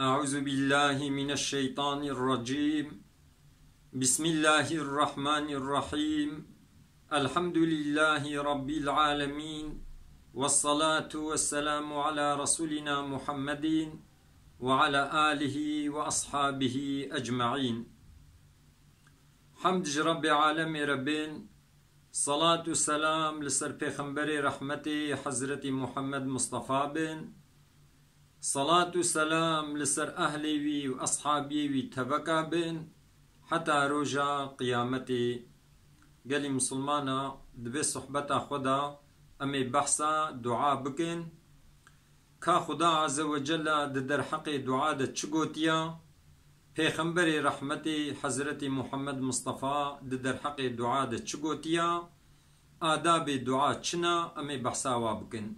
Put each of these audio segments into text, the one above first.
أعوذ بالله من الشيطان الرجيم. بسم الله الرحمن الرحيم. الحمد لله رب العالمين، والصلاة والسلام على رسولنا محمد وعلى آله وأصحابه أجمعين. حمد رب عالم ربين، صلاة والسلام لسر پیغمبر رحمتي حضرت محمد مصطفى بن، صلاة والسلام لسر أهلي وي وأصحابي وي تبكى بن حتى روجا قيامتي. قالي مسلمانا دبي صحبتا خدا أمي بحثا دعاء بكن كا خدا عز وجل در حق دعاء دا چگوتيا پیغمبر رحمتي حضرت محمد مصطفى در حق دعاء دا چگوتيا آداب دعاء چنا أمي بحثا وابكن.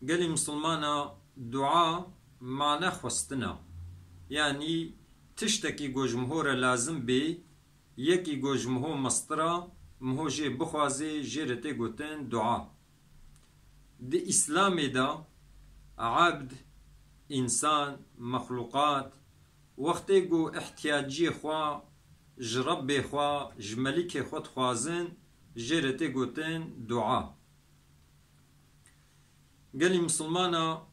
قالي مسلمانا دعاء معنى خواستنا، يعني تشتكي جو جمهور لازم بي يكي جو جمهور مسترا مهو جي بخوازي جيرتي قوتين دعاء. دي إسلام دا عبد إنسان مخلوقات وقتي جو احتياجي خوا جرب خوا جملك خود خوازن جيرتي قوتين دعاء. قالي مسلمانا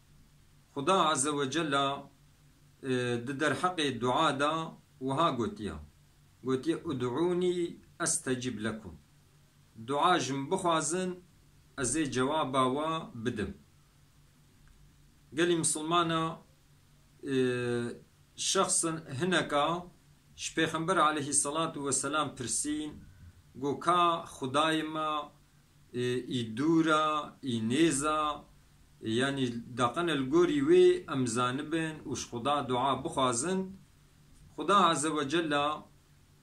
خدا عز وجل در حق الدعاء دا وها قوتيا ادعوني استجب لكم، دعاء جم بخوازن ازي جوابا و بدم. قالي مسلمانا شخصا هناكا پیغمبر عليه الصلاة والسلام پرسين قو كا خداي ما دورا نيزا، يعني داقن الجوري وي أمزانبن وش خدا دعاء بخوازن. خدا عز وجل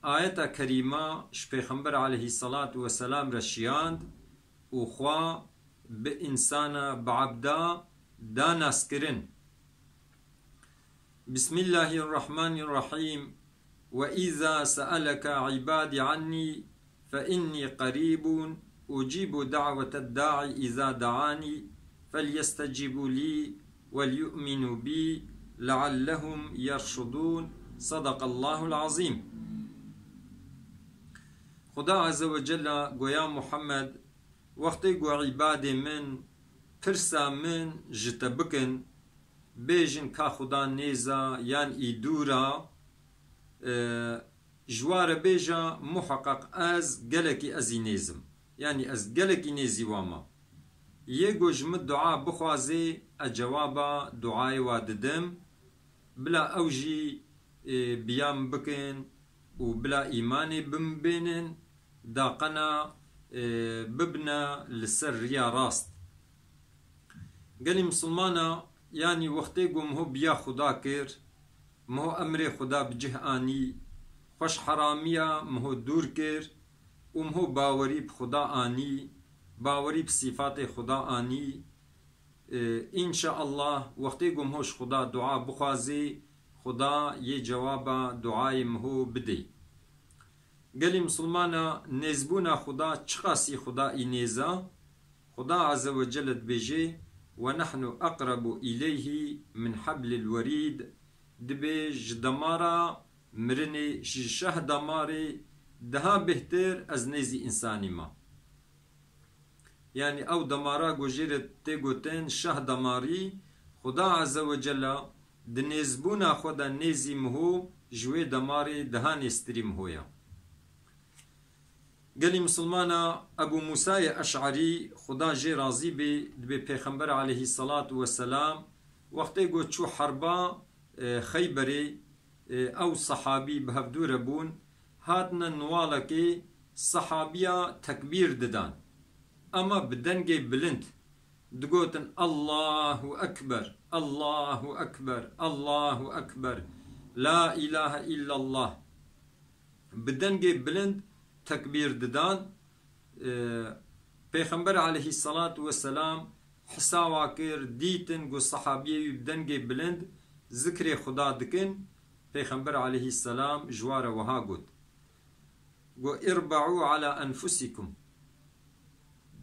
آية كريمة شبيخمبر عليه الصلاة والسلام رشياند وخوا بإنسانا بعبدا دانا سكرن. بسم الله الرحمن الرحيم. وإذا سألك عبادي عني فإني قريب أجيب دعوة الداعي إذا دعاني فليستجيبوا لي وليؤمنوا بي لعلهم يرشدون. صدق الله العظيم. خدا عز وجل قويا محمد وقت قو عبادي من ترسا من جتبكن بيجن كا خدا نيزا يان إيدورا جوار بيجا محقق از قلقي ازي نيزم، يعني از قلقي نيزي واما يجو جمد دعاء بخوازي الجوابا دعاء واددم بلا أوجي بيام بكن وبلا إيمان بمبينن داقنا ببنا لسر يا راست. قالي مسلمانا يعني وقتي قوم هو بيا خدا كير مهو أمر خدا بجه آني خوش حرامية مهو دور كير ومهو باوري بخدا آني باوري بصفات خدا آني. إن شاء الله وقتي قوم هوش خدا دعاء بخوازي خدا يه جوابا دعاء مهو بدي. قالي مسلمانا نزبونا خدا چقاسي خدا إنيزا. خدا عز وجل بيجي ونحن أقرب إليه من حبل الوريد، دبيج دمارا مرني ششه دماري دها بهتر از نزي إنساني ما، يعني او دمارا گوجيرت تيگوتن شه دماري. خدا عز وجل دنزبونا خدا نزي مهو جوي دماري دهان استريم هويا. قالي مسلمانا ابو موسى اشعري خدا جي راضي بي پیغمبر عليه الصلاة والسلام وقت گو چو حربا خيبري او صحابي بهفدور بون هاتنا نوالكي صحابيا تكبير ددان اما بدنجي بلند دقوتن الله اكبر الله اكبر الله اكبر لا اله الا الله. بدنجي بلند تكبير ددان پیغمبر عليه الصلاة والسلام حساوا كير ديتن قو صحابيه بدنجي بلند ذكر خدا دكن. پیغمبر عليه السلام جوار وها قد قو اربعوا على انفسكم،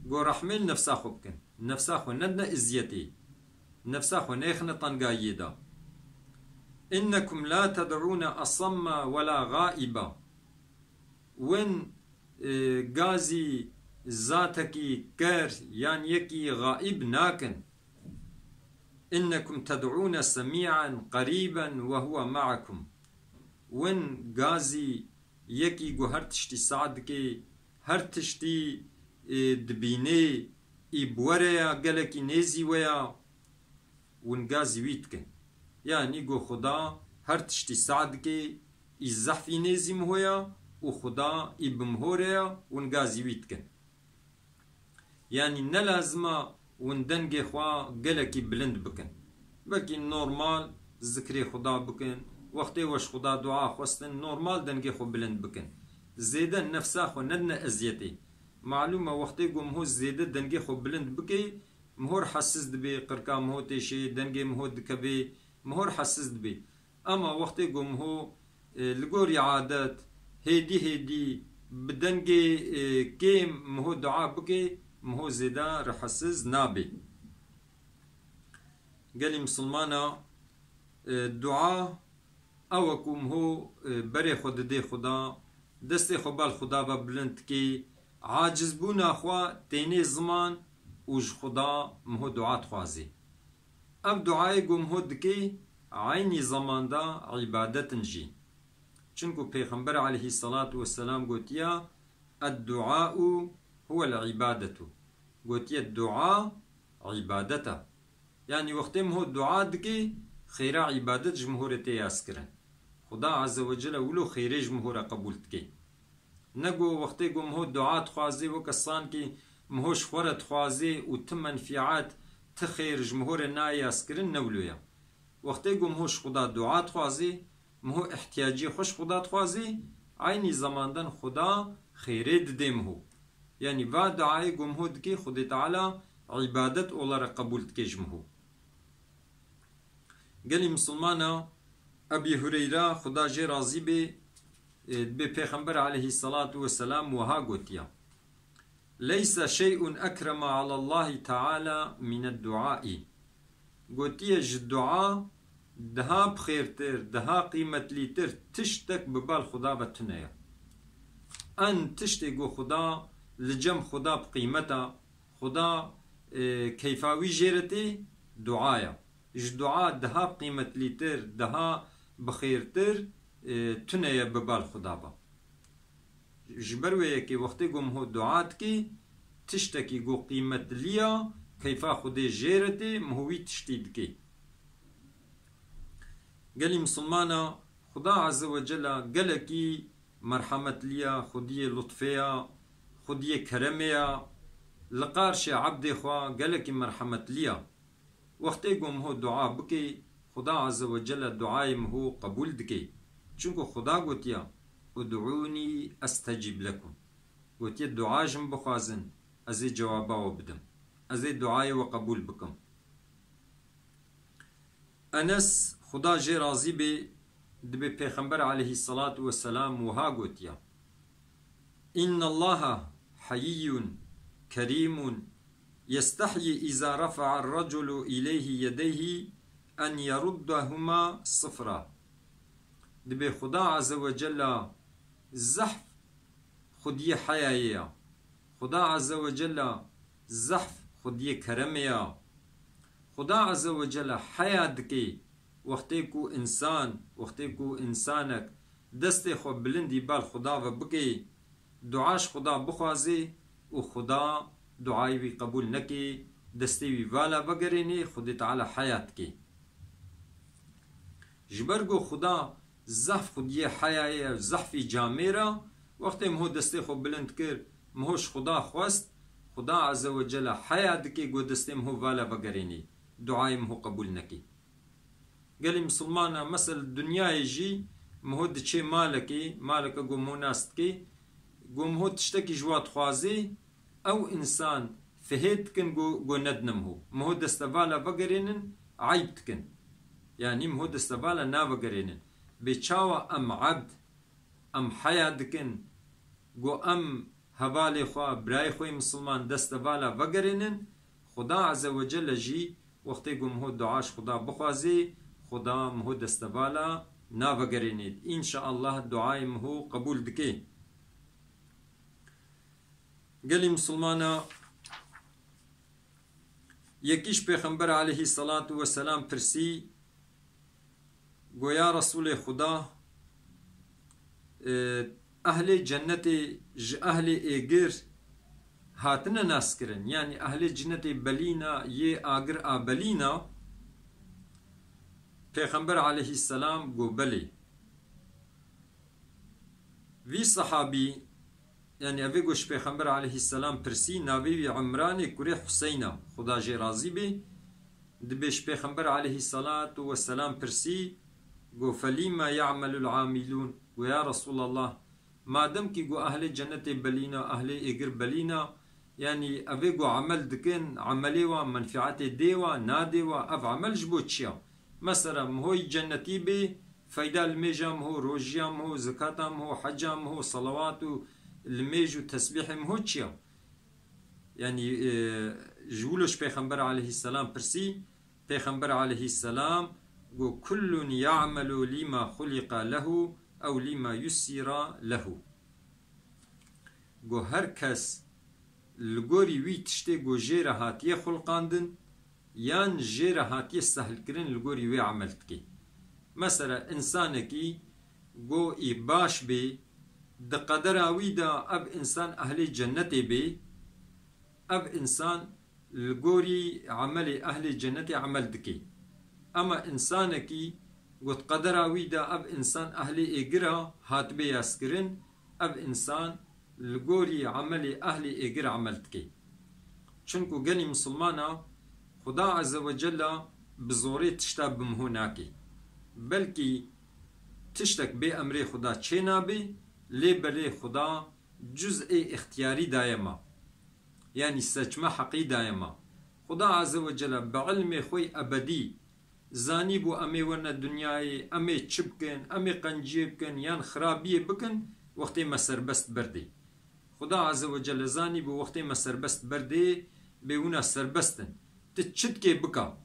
قو رحمل نفسا خوبكن نفسا خو ندنا ازيتي نفسا خو نيخنا طنقايدا إنكم لا تدعون أصم ولا غائبا وين غازي ذاتكي كر يعني يكي غائب ناكن إنكم تدعون سميعا قريبا وهو معكم وين غازي يكي جو هرتشتي سعدكي هرتشتي دبيني إبوريا قالكي نيزي ويا وين غازي ويتكن يعني جو خدا هرتشتي سعدكي إزحفي نيزي مهويا وخدا إبمهوريا وين غازي ويتكن يعني نلازمه وندنجي خوا قالكي بلند بكن بلكي نورمال ذكري خدا بكن وقتي وش خدا دعاء خوستن نورمال دنجي خو بلند بكن زيدا نفسا خو ندنا ازيتي معلومه وقتي قوم هو زيدا دنجي خو بلند بكي مهور حسس دبي قركا مهو تيشي دنجي مهو دكبي مهور حسس دبي اما وقتي قوم هو لقوري عادات هيدي بدنجي كيم مهو دعاء بكي مهو زيدا رحسز نابي قالي مسلمانا الدعاء اوكم هو بري خود دي خدا دستي خبال خدا ببلند كي عاجز بونا اخوا تيني زمان وج خدا مهو دعاء تخوازي اب دعاء قوم هو دكي عيني زمان دا عبادت نجي چنكو پیغمبر عليه الصلاة والسلام قوتيا الدعاء هو العبادة قوتيا الدعاء عبادته يعني وقتهم هو الدعاء دكي خيرا عبادة جمهورتي ياسكرن خدا عز وجل ولو خيري جمهورة قبولتكي نقو وقتهم هو الدعاء تخوازي وكسان كي مهوش خورة تخوازي وتم منفعات تخير جمهور نا ياسكرن نولويا وقتهم هوش خدا دعاء تخوازي مهو احتياجي خوش خدا تخوازي عيني زماندن خدا خيري دديمهو يعني با دعاي قمهود كي خدي تعالى عبادت اولا قبولت كي جمهو قالي مسلمانا ابي هريرة خدا جي رازي بي بيغمبر عليه الصلاة والسلام وها قوتيا ليس شيء أكرم على الله تعالى من الدعاء قوتيا الدعاء دها بخيرتر دها قيمة ليتر تشتك ببال خدا بتنيا أن تشتكو خدا لجم خدا بقيمتا خدا كيفاوي جيرتي دعايا دعاء دها بقيمة ليتر دها بخيرتر تنيا ببال خدا با جبروية كي وقتي قم هو دعات كي تشتكي قو قيمة ليا كيفا خدي جيرتي مهوي تشتيد كي قالي مسلمانا خدا عز وجل قالكي مرحمة ليا خدية لطفية خدية كرمية لقارش عبدي خوا قالكي مرحمة ليا وقتي قم هو دعاء بكي خدا عز وجل دعاء هو قبول دكي چونكو خدا قوتيا ادعوني استجيب لكم قوتيا الدعاء جم بخوازن ازي جوابا وبدم ازي دعاء وقبول بكم انس خدا جي رازي بي دبي پیغمبر عليه الصلاة والسلام وها قوتيا إن الله حيي كريم يستحيي إذا رفع الرجل إليه يديه أن يردهما صفرا دبي خدا عز وجل زحف خدي حيايا خدا عز وجل زحف خدي كرميا خدا عز وجل حياتكي وقتكو إنسان وقتكو إنسانك دستي خو بلندي بال خدا وبكي دعاش خدا بخوازي و خدا دعاي بي قبول نكي دستي بي بالا بگريني خدي تعالى حياتكي جبرگو خدا زحف خدي حيايا زحفي جاميرا وقت مهو دستي خو بلند كر مهوش خدا خواست خدا عز وجل حياتكي قو دستي مهو بالا بگريني دعاي مهو قبول نكي قالي مسلمانا مثل الدنيا يجي مهو دچه مالكي قو مهو ناستكي قو مهو تشتكي جوات خوازي او انسان فهيتكن قو ندنمهو مهو دستبالا بگرينن عيبتكن يعني مهو دستبالا نا بگرينن بيچاوا ام عبد ام حياتكن قو ام هبالي خوا براي خوي مسلمان دستبالا بگرينن خدا عز وجل جي وقتی گو مهو دعاش خدا بخوازی خدا مهو دستبالا ناوگرینید انشاءالله دعای مهو قبول دکه. قال مسلمانا یکیش پیغمبر علیه الصلاة والسلام پرسی گو یا رسول خدا اهل جنت اهل ایگر هاتنا ناس کرن یعنی اهل جنت بلینا یه آگر آبلینا. پیغمبر علیه السلام گو بلی. وی صحابی يعني أبي قش پیغمبر عليه السلام برسي ناوي عمران كوري حسينا خدا جي راضي بي دبش پیغمبر عليه الصلاة والسلام برسي قو فلما يعمل العاملون ويا رسول الله ما دم كي قو أهل الجنة بلينا أهل إقر بلينا يعني أبي قو عمل دكن عملي ومنفعات ديوا ناديوا أف عمل جبو تشيا مثلا مهو جنتي بي فايدة الميجا مهو روجيا مهو زكاة مهو حجا مهو صلوات الميج والتسبيح مهوتشيا يعني جولش پیغمبر عليه السلام برسي پیغمبر عليه السلام قو كل يعمل لما خلق له او لما يسر له قو هر كس لغوري وي تشتي قو جير هاتيه خلقاندن يان جير هاتيه سهل كرن لغوري وي عملتكي مثلا انسانكي قو إباش بي ده قدر آويدا اب انسان اهل جنت بي اب انسان لغوري عمل اهل جنت عمل دكي اما انسانكي قد قدر آويدا اب انسان اهل ايقرا هات بي ياسكرن اب انسان لغوري عمل اهل ايقرا عمل دكي چونكو قني مسلمانا خدا عز وجل بزوري تشتاب بمهوناكي بلكي تشتك بي امري خدا چينا بي لي بلي خدا جزء اختياري دايما يعني سجمة حقي دايما خدا عز وجل بعلم خوي أبدي زاني بو أمي ون الدنياي أمي تشبكن أمي قنجيبكن يان خرابية بكن وقتي ما سربست بردي خدا عز وجل زاني بو وقتي ما سربست بردي بيونا سربستن تتشتكي بكا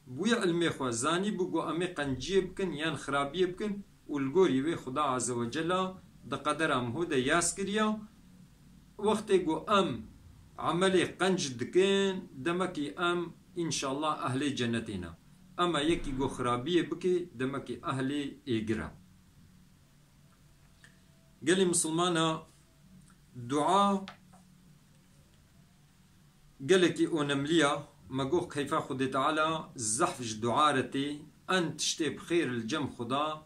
بويا علمي خوا زاني بو أمي قنجيبكن يان خرابية بكن والقوري وي خدا عز وجل ده قدر ام هو ده ياس كريا وقت يقو ام عملي قنج دكين دمكي ام ان شاء الله اهل جنتنا اما يكي قو خرابية بكي دمكي اهل ايقرا. قالي مسلمانا دعاء قالكي اونمليا ما قو كيفا خد تعالى زحفج دعارتي ان تشتي بخير الجم خدا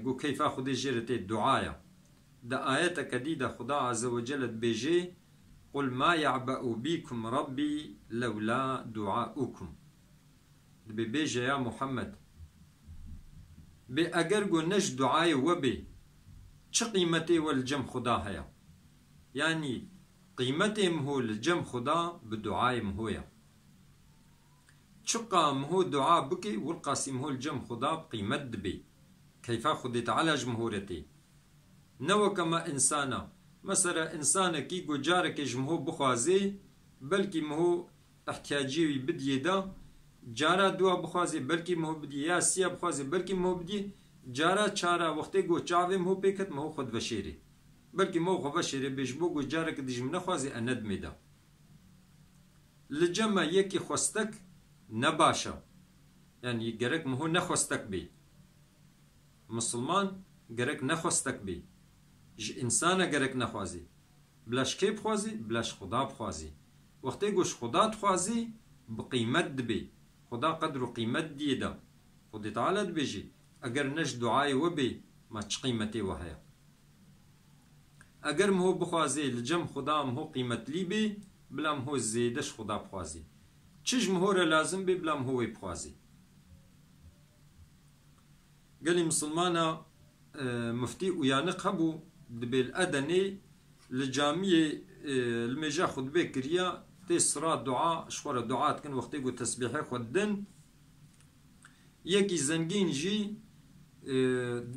قو كيف خدي جرت الدعاء دا آيات كديدة خدا عز وجل بيجي قل ما يعبأ بكم ربي لولا دعاؤكم بيجي يا محمد بأجر قو نش دعاء وبي چه قيمتي والجم خدا هيا يعني قيمتي مهو الجم خدا بدعاء مهويا چقا مهو دعاء بكي والقاسم هو الجم خدا بقيمت بي كيف خدت على جمهورتي نو كما إنسانا مثلا إنسانا كي جارك جمهور بخوازي بلكي مهو احتياجي بدي دا جارا دوا بخوازي بلكي مهو بدي يا سيا بخوازي بلكي مهو بدي جارا چارا وقتی گو چاوی مهو بكت مهو خود وشيري بلكي مهو خود وشيري بيجبو جو جارك دي جمنا خوازي اند ميدا لجمع يكي خوستك نباشا يعني جارك مهو نخوستك بي مسلمان گرک نخواستک بی انسان گرک نخوازی بلاش کی بخوازی بلاش خدا بخوازی وقتی گوش خدا تخوازی بقیمت بی خدا قدر و قیمت دیده خودی تعالی بيجي اگر نش دعای و بی ما چ قیمتی و هیا اگر مهو بخوازی لجم خدا مهو قیمت لی بی بلا مهو زیدش خدا بخوازی چش مهو را لازم بی بلا مهو بخوازی. قال مسلمانا مفتي ويانق هبو دبل أدني لجامية المجا خد بكريا تسرا دعاء شوار دعاء كان وقتي قو تسبيحي خدن يكي زنجين جي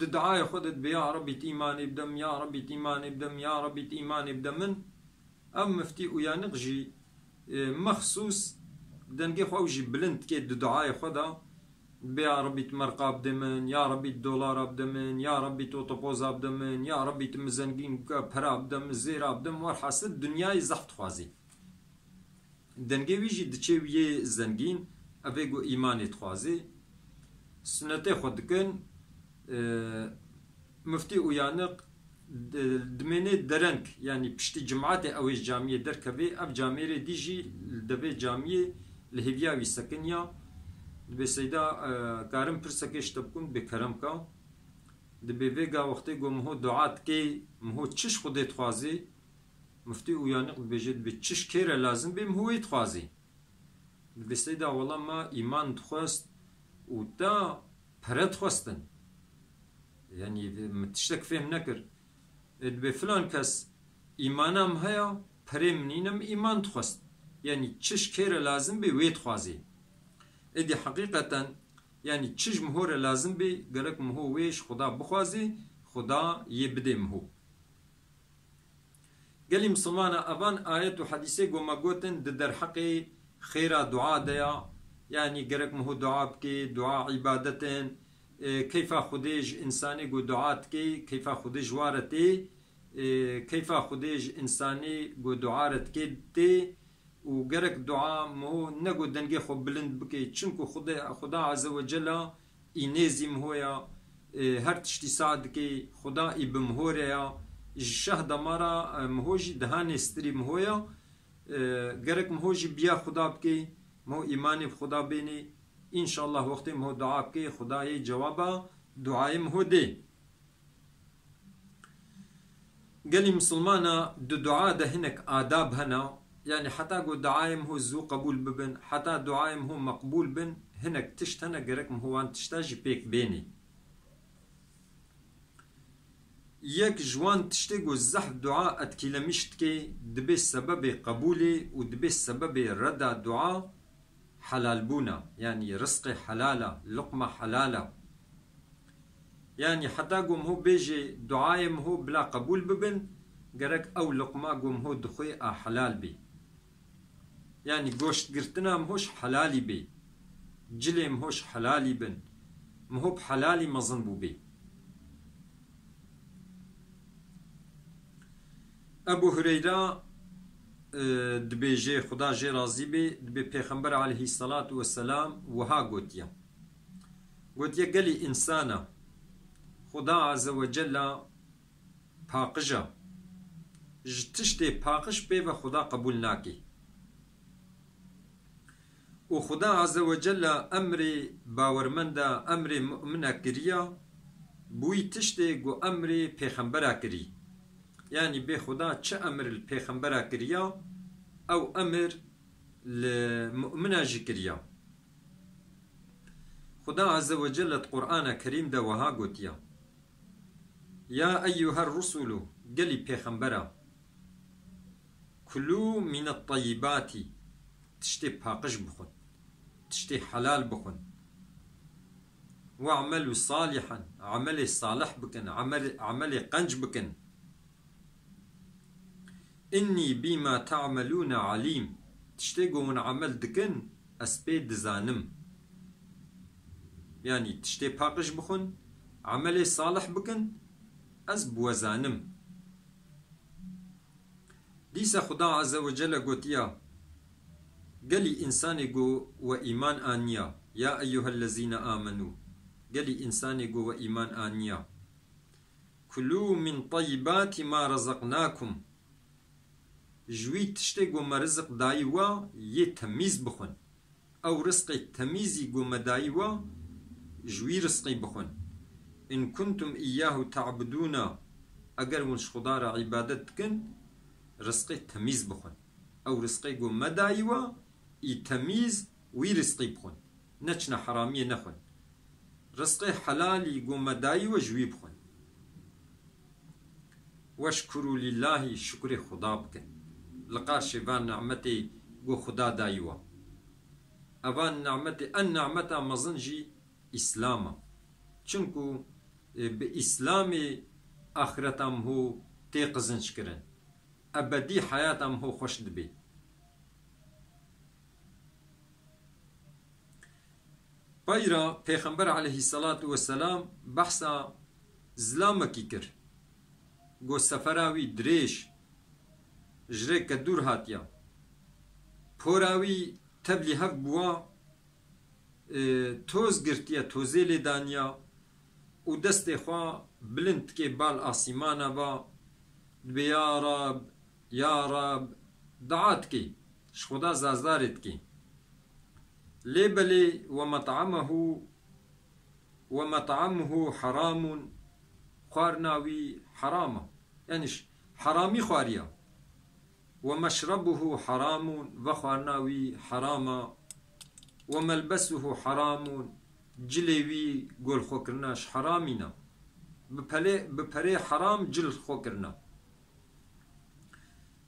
دعاء خدت بيا ربي تيماني بدم يا ربي تيماني بدم يا ربي تيماني بدم من أم مفتي ويانق جي مخصوص دنگی خواهی بلند که دعای خدا بیا ربی تمرقا بده من، یا ربی دلار بده من، یا ربی توتوپوزا بده من، یا ربی تمزنگین پرا بده من، زیرا بده من، والحاصل دنیای زحت خوازی دنگی ویجی دچه ویه زنگین اوه گو ایمانی تخوازی سنت خود کن مفتي ويانق دميني درنك يعني بشتي جماعة أويش جامية دركبي أب جامية ديجي دبي جامية لهبياوي سكنيا دبي سيدا كارم برسكيش تبكون بكرمكا دبي فيغا وقتي قو مهو دعات كي مهو تشش خودي تخوازي مفتي ويانق دبي جد بتشش كيرا لازم بي مهو يتخوازي دبي سيدا والله ما إيمان تخواست ودا برد خواستن يعني متشتك فهم نكر بفلان كس إيمانم هيا بريم نينم إيمان تخست يعني تشش كير لازم بي ويت خوازي ادي حقيقة يعني تشش مهور لازم بي قالك مهو ويش خدا بخوازي خدا يبدي مهو قالي مسلمانا أبان آيات وحديثي قوما قوتن در حقي خيرا دعاء ديا يعني قالك مهو دعاء بكي دعاء عبادتين كيف خديج إنساني قو دعات كي كيف خديج وارتي كيف خديج إنساني قو دعارت كي تي وقرك دعاء مو نقو دنجي خو بلند بكي چنكو خدا عز وجل إنيزي مهويا هر تشتي ساعد كي خدا إبمهوريا الشهد مرة مهوجي دهاني ستري مهويا قرك مهوجي بيا خدا بكي مو إيماني بخدا بيني إن شاء الله وقت مهو دعا بكي خداي جوابا دعاي مهو دي قالي مسلمانا دو دعاء ده هناك آداب هنا يعني حتى قو دعاي مهو زو قبول ببن حتى دعاي مهو مقبول بن هناك تشت هنا قرك مهوان تشتاجي بيك بيني يك جوان تشتي قو الزح دعاء اتكيلمشتكي دبي سبب قبولي ودبي سبب ردا دعاء حلال بونا يعني رزق حلالة لقمة حلالة يعني حتى قوم هو بيجي دعايم هو بلا قبول ببن قرك أو لقمة قوم هو دخوي حلال بي يعني قوشت قرتنا مهوش حلالي بي جلي مهوش حلالي بن مهو بحلالي مظنبو بي أبو هريرة دبي جي خدا جي رازي بي دبي پیغمبر عليه الصلاة والسلام وها قوتيا قالي إنسانا خدا عز وجل پاقجا جتشتي پاقش بي و خدا قبول ناكي و خدا عز وجل أمري باورمندا أمري مؤمنة كريا بوي تشتي قو أمري پیغمبرا كري يعني بي خدا چه أمر البيغمبرا كريا أو أمر المؤمنة جكريا خدا عز وجل القرآن كريم دا وها قوتيا يا أيها الرسل قلي بيغمبرا كلوا من الطيبات تشتي باقش بخن تشتي حلال بخن واعملوا صالحا عمل صالح بكن عمل قنج بكن إني بما تعملون عليم تشتيقوا من عمل دكن أسبيد زانم يعني تشتي باقش بخن عمل صالح بكن أسب وزانم ديسا خدا عز وجل قوتيا قالي إنساني قو وإيمان آنيا يا أيها الذين آمنوا قالي إنساني قو وإيمان آنيا كلوا من طيبات ما رزقناكم جوي تشتي قو مرزق دايوا يتميز بخن أو رزق تميزي قو مدايوا جوي رزقي بخن إن كنتم إياه تعبدون أقر ونش خدار عبادتكن رزقي تميز بخن أو رزقي قو مدايوا يتميز وي رزقي بخن نچنا حرامية نخن رزقي حلالي قو مدايوا جوي بخن واشكروا لله شكر خدا بكن لقاش فان نعمتي قو خدا دايوا أفان نعمتي النعمة مزنجي إسلاما چونكو بإسلامي آخرتم هو تيقزنش كرن أبدي حياتم هو خوش دبي پایرا پیغمبر علیه الصلاة والسلام بحثا زلامکی کر گو سفراوی دریش جره که دور هاتیا پوراوی تبلی هف بوا توز گرتیا توزی لیدانیا و دست خواه بلند که بال آسیمانا با دبی یا رب دعات کی شخدا زازدارت کی ليبلي ومطعمه حرام خوارناوي حرامه يعني حرامي خواريا ومشربه حرام وخوارناوي حراما وملبسه حرام جلوي قول خوكرناش حرامنا بپري حرام جل خوكرنا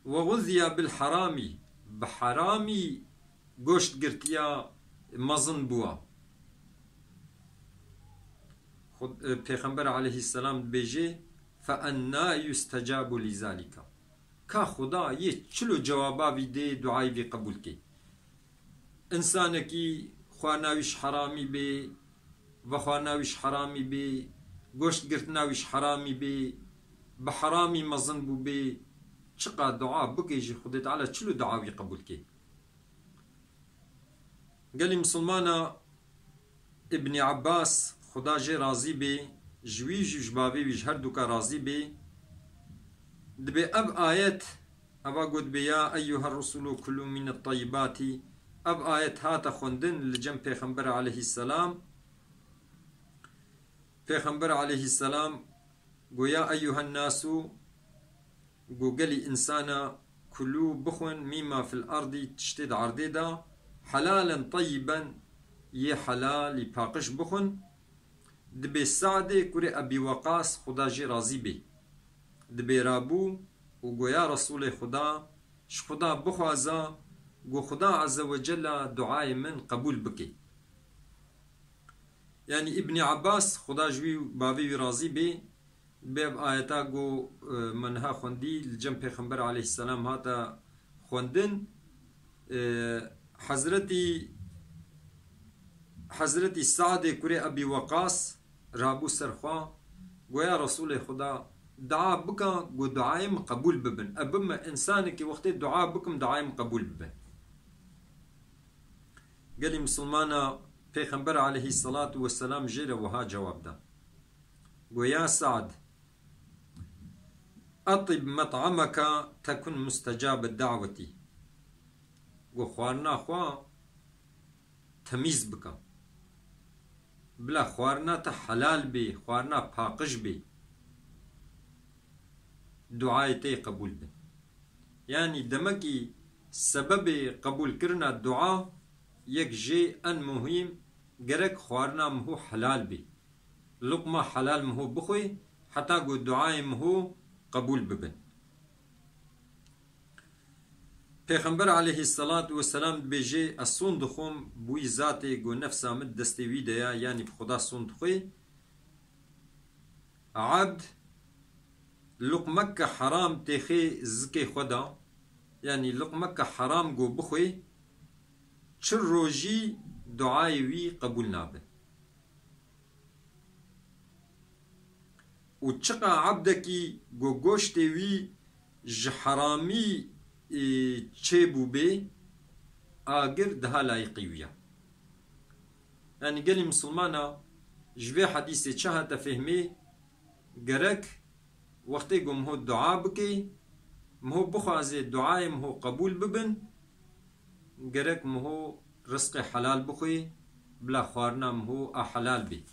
وغذي بالحرامي بحرامي گوشت گرتیا مزن بوا خود پیغمبر علیه السلام بیجه فانا یستجاب لذالک کا خدا یه چلو جوابا ویده دعای وی قبول کی انسان کی خواناویش حرامی بی و خواناویش حرامی بی گوشت گرتناویش حرامی بی بحرامی مزن بو بی چقا دعا بکیجی خود تعالی چلو دعا وی قبول کی قال مسلمانا ابن عباس خدا جي راضي بي جويج جبابي ويج هر دوكا راضي بي دبي اب آيات ابا قد بيا ايها الرسول كل من الطيبات اب آيات هاتا خوندن لجم پیغمبر عليه السلام پیغمبر عليه السلام قو يا ايها الناس قو قالي انسانا كلو بخون مما في الارض تشتد عرديدا حلالا طيبا يه حلال يباقش بخن دبي سعد كوري أبي وقاص خدا جي راضي بي دبي رابو وقويا رسول خدا خدا بخوازا قو خدا عز وجل دعاء من قبول بكي يعني ابن عباس خدا جوي بابي راضي بي باب آياتا قو منها خوندي الجنب پیغمبر عليه السلام هاتا خوندن حضرتی سعد کوری ابی وقاص رابو سرخوا گویا رسول خدا دعا بکا گو دعایم قبول ببن ابم انسان کی وقت دعا بکم دعایم قبول ببن قال مسلمانا پیغمبر علیه الصلاة والسلام جيرا وها جواب دا گویا سعد اطب مطعمك تكن مستجاب الدعوة گو خوارنا خوا تمیز بکا بلا خوارنا تا حلال بی خوارنا پاقش بی دعای تی قبول بی يعني دمكي سبب قبول كرنا الدعاء يك جي ان مهم جرك خوارنا مهو حلال بي لقمة حلال مهو بخوي حتى قو الدعاء مهو قبول ببن پیغمبر علیه الصلاة والسلام بیجه الصون دخوم بوی ذاته گو نفسا مد دستوی دیا یعنی بخدا صون دخوی عبد لقمك حرام تخي زكي خدا يعني لقمك حرام گو بخوي چر روجي دعاي وي قبول نابه و چقا عبدكي گو گوشتي وي جحرامي چه بو بي آگر دها لايقي ويا يعني قالي مسلمانا جوي حديثي چه تفهمي گرك وقتی گم هو دعا بکی مهو بخوازي دعای مهو قبول ببن گرک مهو رزق حلال بخوی بلا خوارنا مهو حلال بی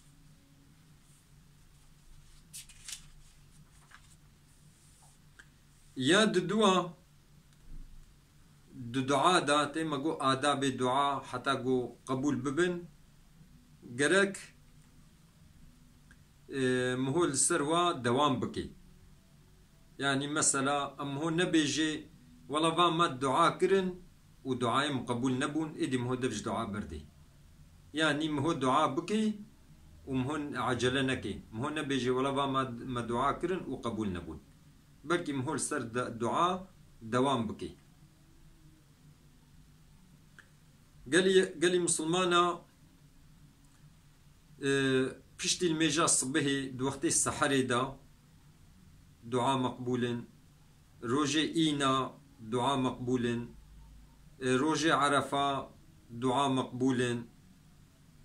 یا دعا دعا داته مگو آداب دعا حتا گو قبول ببن گرک مهو السروا دوام بکی يعني مثلا أم هو نبيجي والله فما الدعاء كرن ودعاء مقبول نبون إدي مهو درج دعاء بردي يعني مهو دعاء بكي ومهون عجلة نكي مهو نبيجي والله فما دعاء كرن وقبول نبون بلكي مهو السر دعاء دوام بكي قال لي مسلمانا پشتی الميجا الصبحي دوقت السحر دا دعاء مقبول، روجي إينا دعاء مقبول، روجي عرفة دعاء مقبول،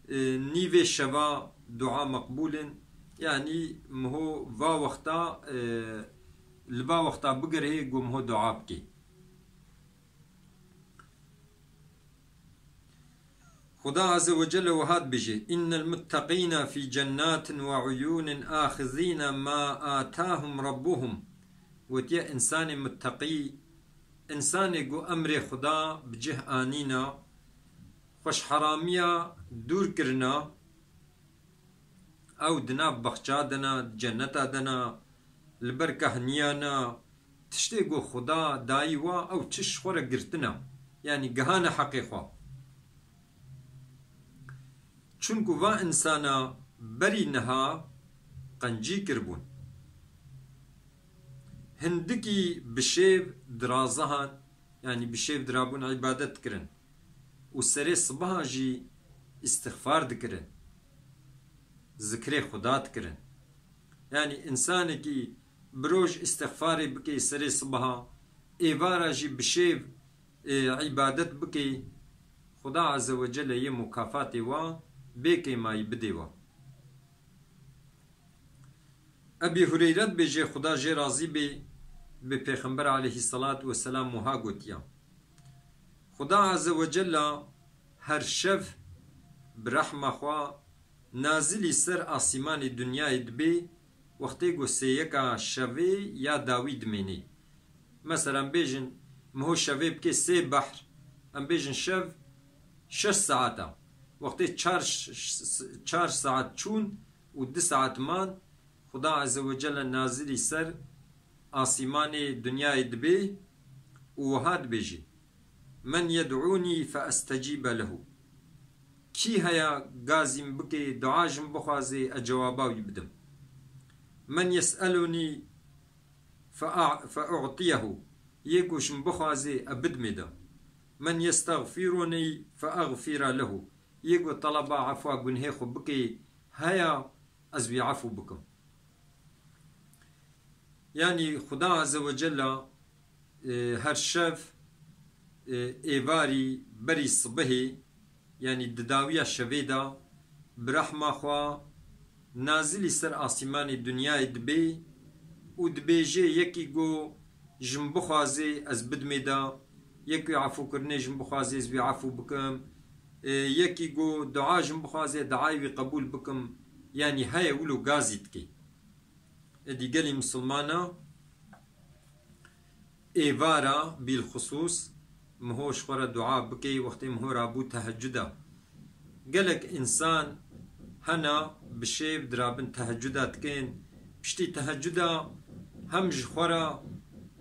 نيفي شبا دعاء مقبول. يعني مهو با وقتا لبا وقتا بقر هي قوم هو دعاء بكي. خدا عز وجل وهاد بجي إن المتقين في جنات وعيون آخذين ما آتاهم ربهم. وتيا إنسان متقي إنسان قو أمر خدا بجه آنينا خوش حرامية دور كرنا أو دنا بخشا دنا جنتا دنا البركة هنيانا تشتي قو خدا دايوا أو تش خورا قرتنا يعني قهانا حقيقة. چونکو و انسانا بری نها قنجی کربون هندکی بشیو درازهان يعني بشيف درابون عبادت كرن وسري صباها جي استغفار دكرن ذكري خدات كرن. يعني إنسان كي بروج استغفاري بكي سري صباها إيفارا جي بشيف عبادت بكي خدا عز وجل يه مكافاتي وا بيكي ما يبديوا. أبي هريرة بيجي خدا جي راضي بپیغمبر عليه الصلاة والسلام وها قوتيا خدا عز وجل هر شف برحمة خوا نازلي سر آسمان الدنيا دبي وقتی گو سيكا شوي يا داويد مني. مثلا بيجن مهو شوي بكي سي بحر ام بيجن شف 6 ساعتا وقتی 4 ساعت چون و 2 ساعت مان خدا عز وجل نازلي سر آسمان دنيا دبي وهاد بيجي من يدعوني فأستجيب له. كي هيا قازم بكي دعاجم بخوازي أجواباو يبدم. من يسألني فأعطيه يكوش بخوازي أبد مدا. من يستغفرني فأغفر له يكو طلبا عفوا قنهيخو بكي هيا أزبي عفو بكم. يعني خدا عز وجل هر شف إيواري بري صبحي يعني دداوية شفيدا برحمة خوا نازلي سر آسمان الدنيا دبي ودبيجي يكي قو جنبخوازي أزبد ميدا يكي عفو كرني جنبخوازي أزبي عفو بكم يكي قو دعا جنبخوازي دعاي قبول بكم. يعني هاي ولو غازيتكي ادي قالي مسلمانا ايفارا بالخصوص مهوش خورا دعاء بكي وقت مهو رابو تهجدا قالك انسان هنا بشيب درابن تهجدات كين بشتي تهجدا همج خورا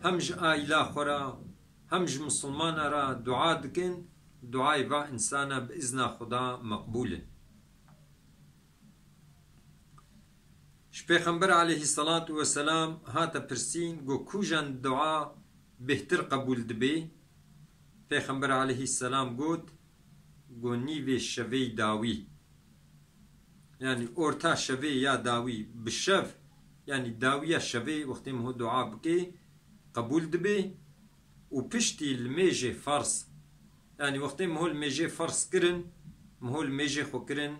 همج آيلا خورا همج مسلمان را دعاء دكين دعاء با انسانا بإذن خدا مقبول. پیغمبر علیه الصلاة والسلام هاتا پرسین گو کوجان دعا بهتر قبول دبی. پیغمبر علیه السلام گوت گو نیوی شوی داوی يعني اورتا شوي يا داوي بالشف يعني داوية شوي وقت مهو دعاء بكي قبول دبي وبشتي الميجي فرس يعني وقت مهو الميجي فرس كرن مهو الميجي خو كرن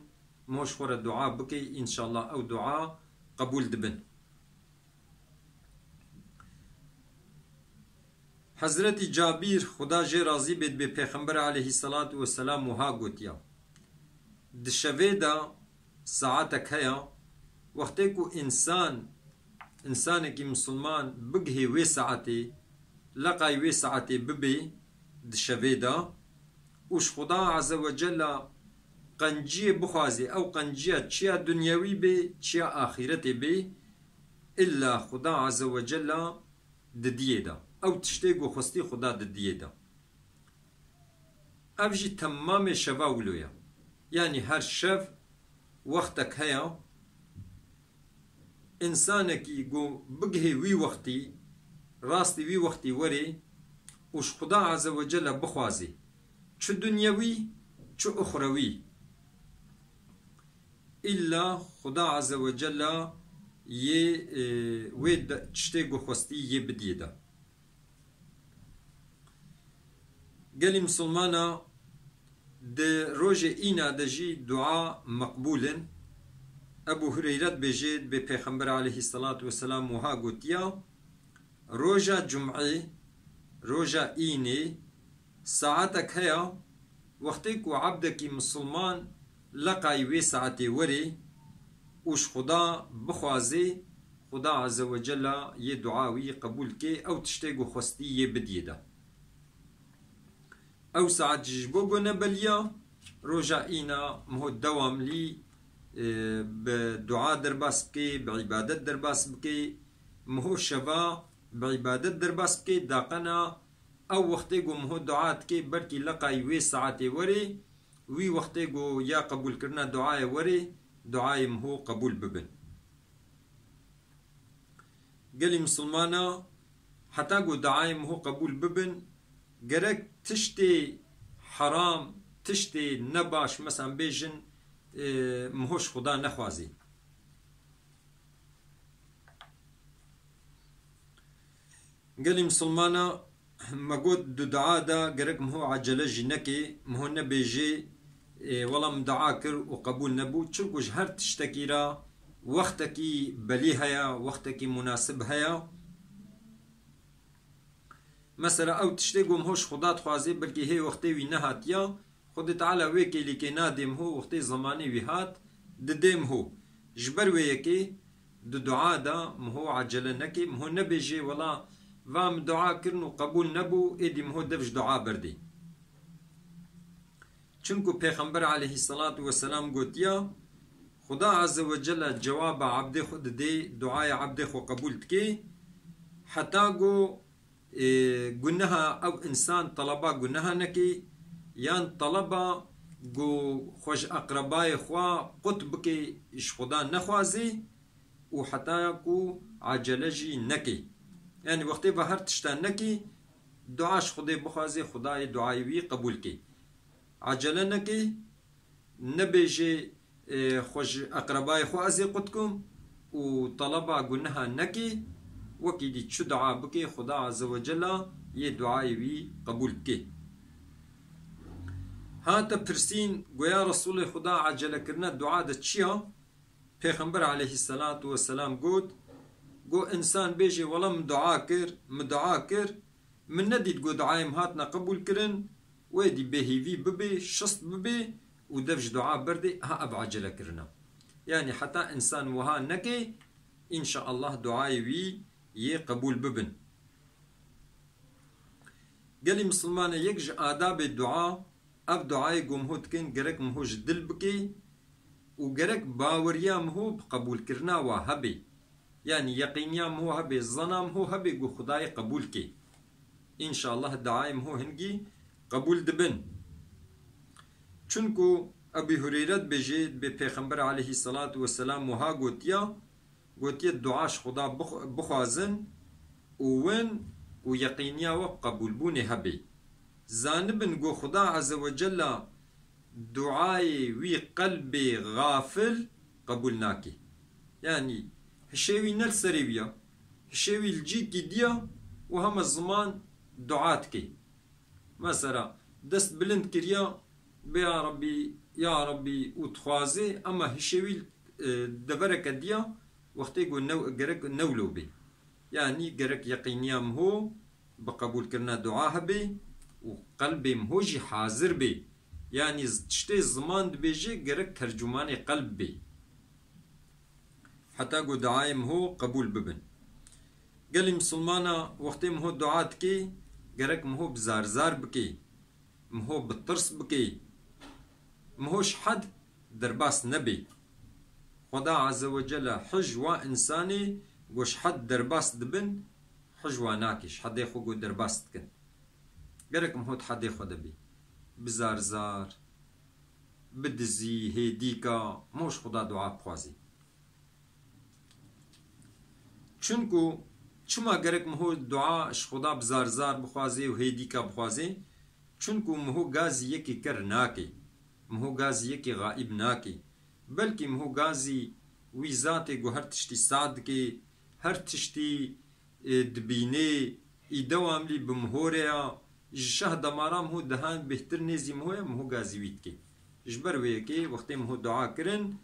مهوش خور الدعاء بكي إن شاء الله أو دعاء قبول دبن. حضرت جابر خدا جي راضي بيت بپیغمبر عليه الصلاة والسلام وها قوتيا دشوه دا ساعتك هيا وقتكو انسان كي مسلمان بقهي وي ساعتي لقاي وي ساعتي ببي دشوه دا وش خدا عز وجل قنجية بخوازي او قنجية تشيا دنيوي بي تشيا آخرتي بي إلا خدا عز وجل دديه دا او تشتيقو خستي خدا دديه دا افجي تمام شفاولويا يعني هر شف وقتك هيا انسانك يقو بقهي وي وقتي راستي وي وقتي وري وش خدا عز وجل بخوازي شو دنيوي شو اخروي إلا خدا عز وجل يه ويد تشتي خوستي يه بديدا. قالي مسلمانا ده روجه إينا دجي دعاء مقبول. أبو هريرة بجد بپیغمبر عليه الصلاة والسلام وها قوتيا روجه جمعي روجه إيني ساعتك هيا وقتك وعبدك مسلمان لقاي وي ساعتي وري وش خدا بخوازي خدا عز وجل يه دعاوي قبول كي أو تشتيقو خوستي يه بديدا. أو ساعت جبوغو نبليا روجا إينا مهو دوام لي بدعاء درباس بكي بعبادت درباس بكي مهو شبا بعبادت درباس بكي داقنا أو وقتيقو مهو دعاء كي بركي لقاي وي ساعتي وري وي وقتيقو يا قبول كرنا دعاء وري دعاء مهو قبول ببن. قالي مسلمانا حتى قو دعاء مهو قبول ببن قرق تشتي حرام تشتي نباش مثلا بيجن مهوش خدا نخوازي. قالي مسلمانا ما قد دعاء دا قرق مهو عجلة جنكي مهو نبيجي والله مدعاكر وقبول نبو تشركو جهر تشتكيرا وقتكي بلي هيا وقتكي مناسب هيا مثلا او تشتكو مهوش خدا تخوازي بلكي هي وقتي وي نهاتيا خد تعالى ويكي لكي نادم هو وقتي زماني ويهات دديم هو جبر ويكي دعاء دا مهو عجلة نكي مهو نبيجي والله وام دعاء كرنو قبول نبو ايدي مهو دفش دعاء بردي. چونكو پیغمبر عليه الصلاة والسلام قوتيا خدا عز وجل جواب عبد خود دي دعاء عبد خو قبول تكي حتى قو قنها او انسان طلبا قنها نكي يان طلبا قو خوش اقرباي خوا قطبكي اش خدا نخوازي وحتى قو عجلجي نكي يعني وقتي بهر تشتان نكي دعاش خدي بخوازي خداي دعايوي قبول كي عجلة نكي نبيجي خوش أقرباي خوازي قدكم وطلبا قلناها نكي وكي دي تشو دعا بكي خدا عز وجل يه دعايوي قبول كي. هاتا برسين قويا رسول خدا عجلة كرنا دعا دا تشيا پیغمبر عليه الصلاة والسلام قو إنسان بيجي والله مدعا كر من نديد قو دعايم هاتنا قبول كرن ويدي بهيفي ببي شصت ببي ودفج دعاء بردي ها أبعجل كرنا يعني حتى إنسان وها نكي إن شاء الله دعاي وي يقبول ببن. قالي مسلمان يكج آداب الدعاء أب دعاي قمهود كن قرق مهوش دل بكي وقرق باوريا مهو بقبول كرنا وهبي يعني يقينيا مهو هبي الظنام هو هبي قو خداي قبول كي إن شاء الله دعاي مهو هنجي قبول دبن. چونكو أبي هريرة بجيد بپیغمبر عليه الصلاة والسلام وها قوتيا دعاش خدا بخوازن وين ويقينيا وقبول بوني هبي زانبن قو خدا عز وجل دعاي وي قلبي غافل قبول ناكي يعني هشيوي نل سريبيا هشيوي الجيكي ديا وهم الزمان دعاتكي مثلا دست بلند كريا بيا ربي يا ربي وتخوازي اما هشوي دبرك ديا وقت يقول قرق نولو بي يعني قرق يقينيام هو بقبول كرنا دعاها بي وقلبي مهوجي حاضر بي يعني تشتي الزمان بيجي قرق ترجمان قلب بي حتى قو دعايم هو قبول ببن. قال لي مسلمانا وقت مهو دعات كي قرق مهو بزارزار بكي مهو بالطرس بكي مهوش حد درباس نبي خدا عز وجل حجوة إنساني قوش حد درباس دبن حجوة ناكش حد يخو قو درباس تكن قرق مهو حد يخو دبي بزارزار بدزي هيديكا موش خدا دعاء بخوازي چونكو چما قرق مهو دعاء اش خدا بزارزار بخوازي و هيديكا بخوازي چونكو مهو غازي يكي كر ناكي مهو غازي يكي غائب ناكي بلكي مهو غازي وي ذاتي جو هر تشتي صادقي هر تشتي دبيني يدوام لي بمهوريا جشه دمارام هو دهان بهتر نيزي مهو غازي ويتكي جبر ويكي وقت مهو دعا كرن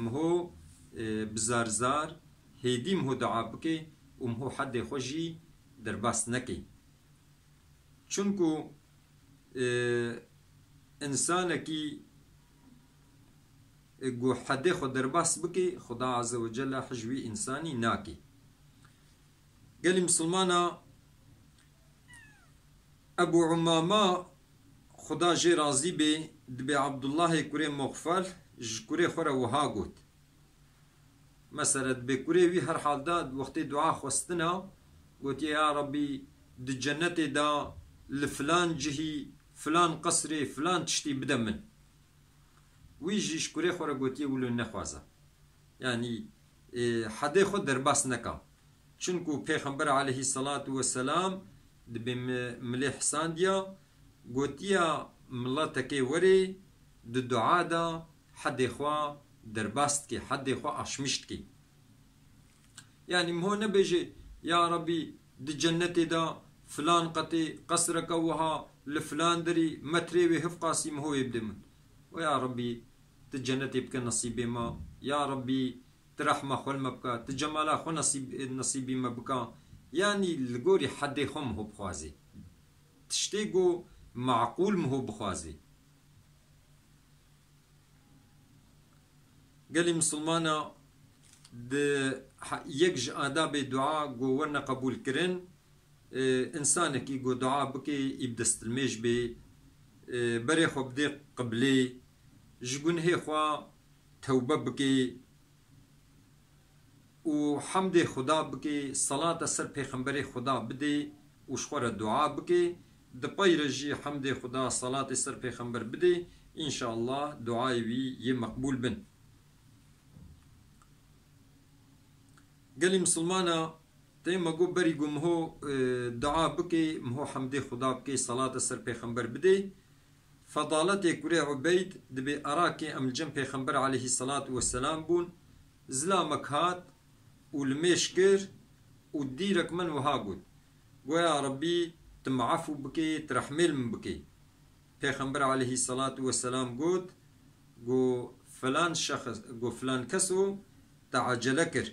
مهو بزارزار هيدي مهو دعا بكي ومهو حد خوشي درباس نكي چونكو انسانكي گو حد خود درباس بكي خدا عز وجل حجوي انساني ناكي قال مسلمانا ابو عمامة خدا جي رازي بي دبي عبد الله كوري مغفل كوري خورا وها قوت مثلا دبي كوري وي هر حال دا وقت دعاء خوستنا قلت يا ربي دي جنتي دا لفلان جهي فلان قصري فلان تشتي بدمن ويجي شكوري خورا قلت يقولوا نخوازا يعني حدا خود درباس نكا چونكو پیغمبر عليه الصلاة والسلام دبي مليح سانديا قلت يا ملاتكي وري دو دعاء دا حد خوا درباستكي حد خوا اشمشتكي يعني مهو نبيجي يا ربي دي جنتي دا فلان قطي قصرك وها لفلان دري متري وهف قاسم هو يبدمن ويا ربي تجنتي بك نصيبي ما يا ربي ترحمة خل ما بكا تجمالا خو نصيبي ما بكا يعني الجوري حد خم هو بخوازي تشتيقو معقول مهو بخوازي قالي مسلمانا ده يكج آداب دعاء جو ورنا قبول كرن انسانك يقو دعاء بكي يبدست الميج بي بري خو بدي قبلي جگون هي خوا توبه بكي وحمد خدا بكي صلاة سر پیغمبر خدا بدي وشخور دعاء بكي دپای رجي حمد خدا صلاة سر پیغمبر بدي ان شاء الله دعاء وي يمقبول بن قالي مسلمانا تيما قو بري قو مهو دعاء بكي مهو حمد خدا بكي صلاة سر پیغمبر بدي فضالتي كوري عبيد دبي أراكي أم الجن پیغمبر عليه الصلاة والسلام بون زلامك هات والمشكر وديرك من وهاقود ويا ربي تمعفو بكي ترحمل من بكي پیغمبر عليه الصلاة والسلام قود قو فلان شخص قو فلان كسو تعجلكر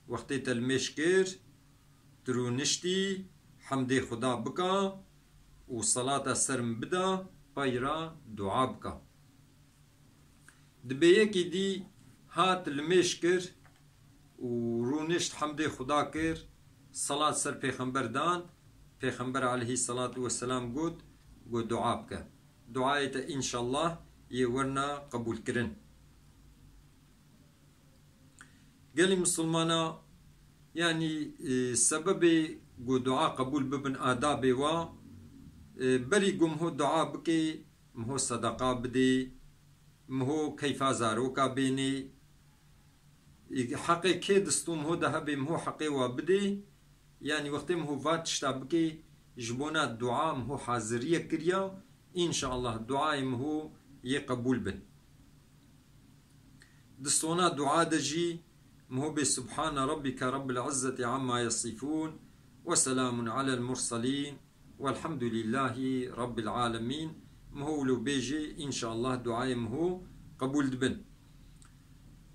وقتی المشكر ترو نشتي حمد خدا بكا وصلاة سرم بدا بايرا دعا بكا دبيكي دي هات المشكر ورونشت حمد خدا كر صلاة سر پیغمبر دان پیغمبر عليه الصلاة والسلام قد دعا بكا دعاية إن شاء الله يورنا قبول كرن قالي مسلمانا يعني سبب دعاء قبول ببن آدابي و بري قم هو دعاء بكي مهو صدقاء بدي مهو كيفا زاروكا بيني حقي كي دستوم هو دهبي مهو حقي وبدي يعني وقت مهو فات شتابكي جبونا الدعاء مهو حاضرية كريا إن شاء الله الدعاء مهو يقبول بن دستونا دعاء دجي مهو سبحان ربك رب العزة عما يصفون وسلام على المرسلين والحمد لله رب العالمين مهو لو بيجي إن شاء الله دعاء مهو قبول دبن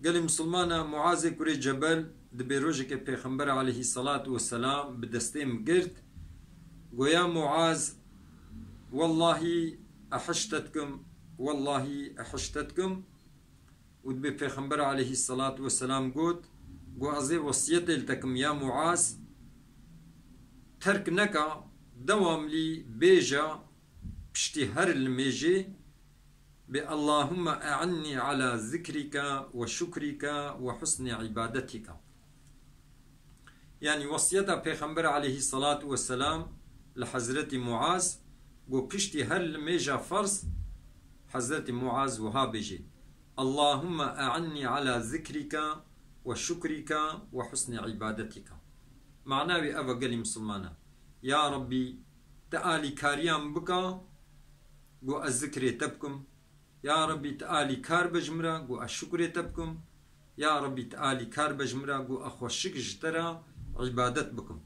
قال مسلمانا معاذ كوري جبل دبي روجك پیغمبر عليه الصلاة والسلام بدستيم قرد ويا معاذ والله أحشتتكم والله أحشتتكم ودبي پیغمبر عليه الصلاة والسلام قد قوازي وصيت لتكم يا معاذ ترك نكا دوام لي بيجا بشتهر الميجي اللهم أعني على ذكرك وشكرك وحسن عبادتك يعني وصيتها پیغمبر عليه الصلاة والسلام لحضرت معاذ قو بشتهر الميجا فرص حضرت معاذ وها بيجي اللهم أعني على ذكرك وشكرك وحسن عبادتك معناه أبا قالي مسلمانا يا ربي تآلي كاريان بكا قو الذكر تبكم يا ربي تعالي كار بجمرا قو الشكر تبكم يا ربي تعالي كار بجمرا قو أخوشك جترا عبادت بكم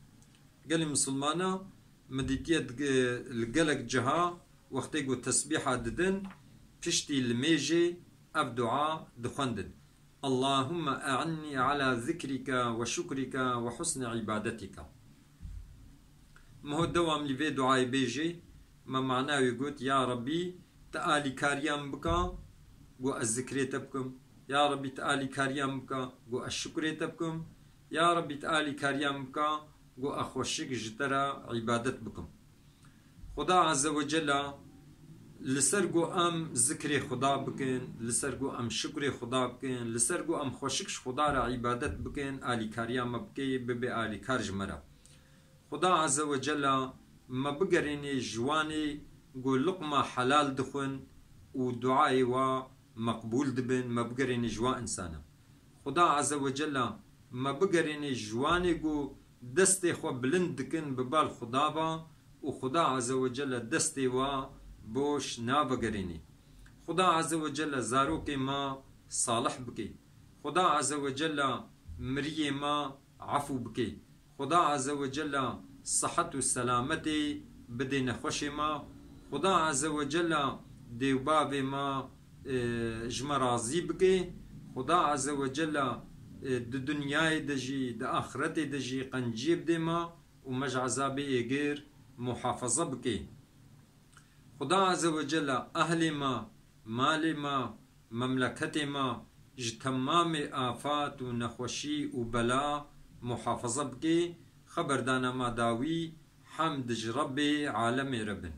قال مسلمانا مديتيت لقلق جها وقتي قو تسبيحة ددن بشتي الميجي أب دعاء دخندن اللهم أعني على ذكرك وشكرك وحسن عبادتك ما هو الدوام لفي دعاء بيجي ما معناه يقول يا ربي تعالي كاريام بكا قو الذكر تبكم يا ربي تعالي كاريام بكا قو الشكر تبكم يا ربي تعالي كاريام بكا قو أخوشك جترا عبادت بكم خدا عز وجل لسرقو أم ذكر خدا بكن لسرقو أم شكر خدا بكن لسرقو أم خوشكش خدا را عبادت بكن آلي كاريام بكي ببي آلي كارج مرا خدا عز وجل ما بقريني جواني قو لقمة حلال دخن ودعائي ومقبول دبن ما بقريني جوا إنسانا خدا عز وجل ما بقريني جواني قو دستي خو بلند دكن ببال خدا با وخدا عز وجل دستي و بوش نابقريني خدا عز وجل زاروك ما صالح بكي خدا عز وجل مري ما عفو بكي خدا عز وجل صحة والسلامة بدين خوش ما خدا عز وجل ديوباب ما جمرازي بكي خدا عز وجل د دنیای دجی د آخرت دجی قنجیب دما ومج عذابی اگر محافظه بکی خدا عز وجل اهل ما مال ما مملکت ما تمام آفات و نخوشی و بلا محافظه بکی خبردانا ما داوی حمد رب عالم ربن